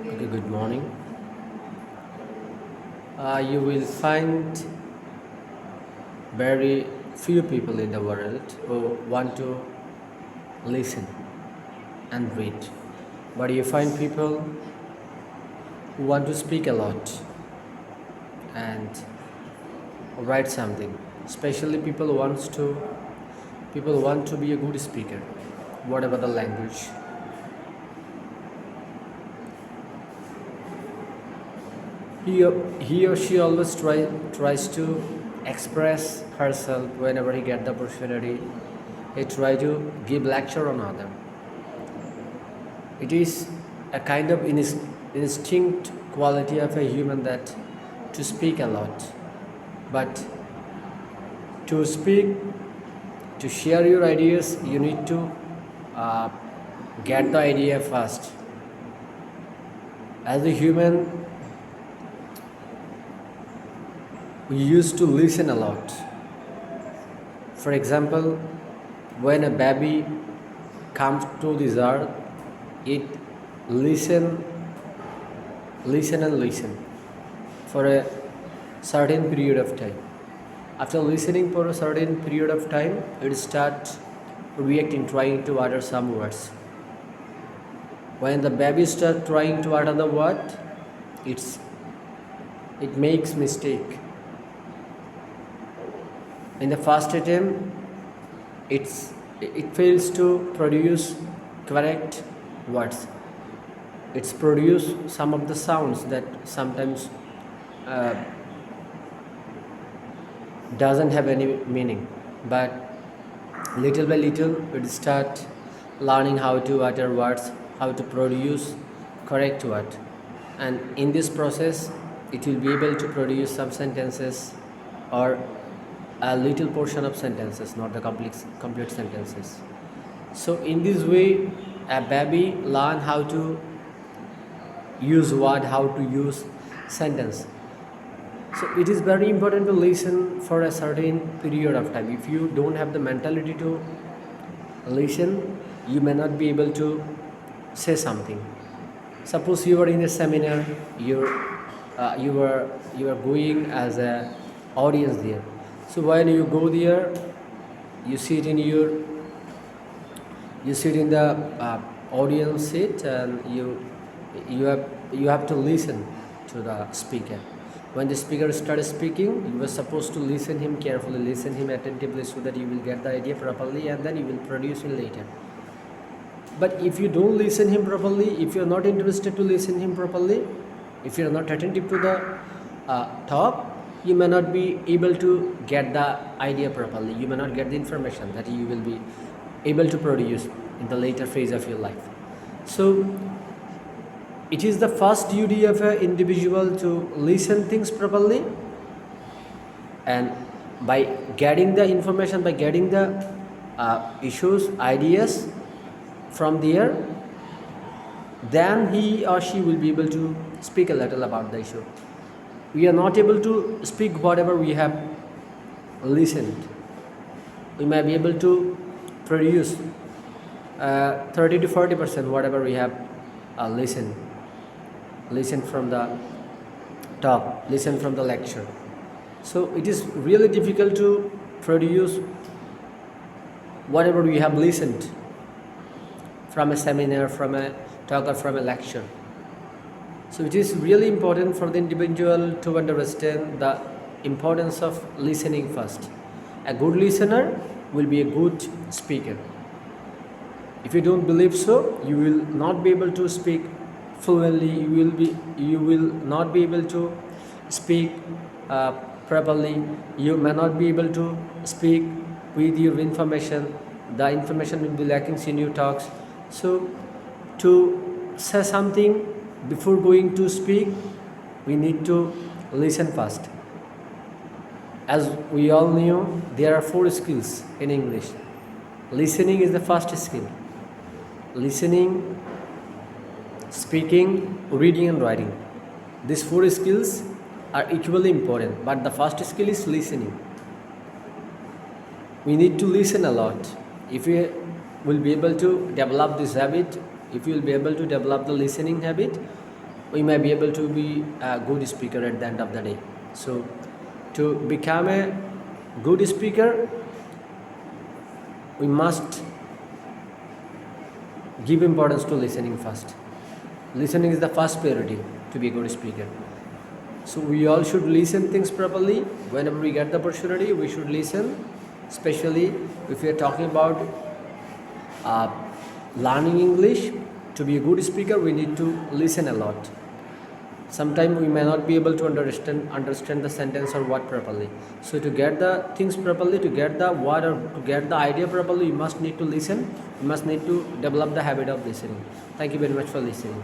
Okay, good morning. You will find very few people in the world who want to listen and read. But you find people who want to speak a lot and write something. Especially people want to be a good speaker, whatever the language. He, he or she always tries to express herself whenever he get the opportunity. He try to give lecture on other. It is a kind of instinct quality of a human that to speak a lot. But to speak, to share your ideas, you need to uh, get the idea first. As a human, we used to listen a lot. For example, when a baby comes to this earth, it listen and listen for a certain period of time. After listening for a certain period of time, it starts reacting, trying to utter some words. When the baby starts trying to utter the word, it makes mistake. In the first attempt, it fails to produce correct words. It's produce some of the sounds that sometimes uh, doesn't have any meaning, but little by little it start learning how to utter words, how to produce correct word, and in this process it will be able to produce some sentences or a little portion of sentences, not the complete sentences. So in this way, a baby learn how to use word, how to use sentence. So it is very important to listen for a certain period of time. If you don't have the mentality to listen, you may not be able to say something. Suppose you are in a seminar, you are going as a audience there. So when you go there, you sit in the audience seat, and you have to listen to the speaker. When the speaker starts speaking, you are supposed to listen him carefully, listen him attentively, so that you will get the idea properly, and then you will produce it later. But if you don't listen him properly, if you are not interested to listen him properly, if you are not attentive to the talk, you may not be able to get the idea properly. You may not get the information that you will be able to produce in the later phase of your life. So it is the first duty of an individual to listen things properly, and by getting the information, by getting the issues, ideas from there, then he or she will be able to speak a little about the issue. We are not able to speak whatever we have listened. We may be able to produce 30 to 40% whatever we have listened from the talk, listen from the lecture. So it is really difficult to produce whatever we have listened from a seminar, from a talk, or from a lecture. So it is really important for the individual to understand the importance of listening first. A good listener will be a good speaker. If you don't believe so, you will not be able to speak fluently. You will not be able to speak properly. You may not be able to speak with your information. The information will be lacking in your talks. So to say something, before going to speak, we need to listen first. As we all knew, there are 4 skills in English. Listening is the first skill. Listening, speaking, reading, and writing. These 4 skills are equally important, but the first skill is listening. We need to listen a lot. If we will be able to develop this habit, if you will be able to develop the listening habit, we may be able to be a good speaker at the end of the day. So to become a good speaker, we must give importance to listening first. Listening is the first priority to be a good speaker. So we all should listen things properly. Whenever we get the opportunity, we should listen. Especially if we are talking about learning English. To be a good speaker, we need to listen a lot. Sometimes we may not be able to understand the sentence or word properly. So to get the things properly, to get the word or to get the idea properly, you must need to listen. You must need to develop the habit of listening. Thank you very much for listening.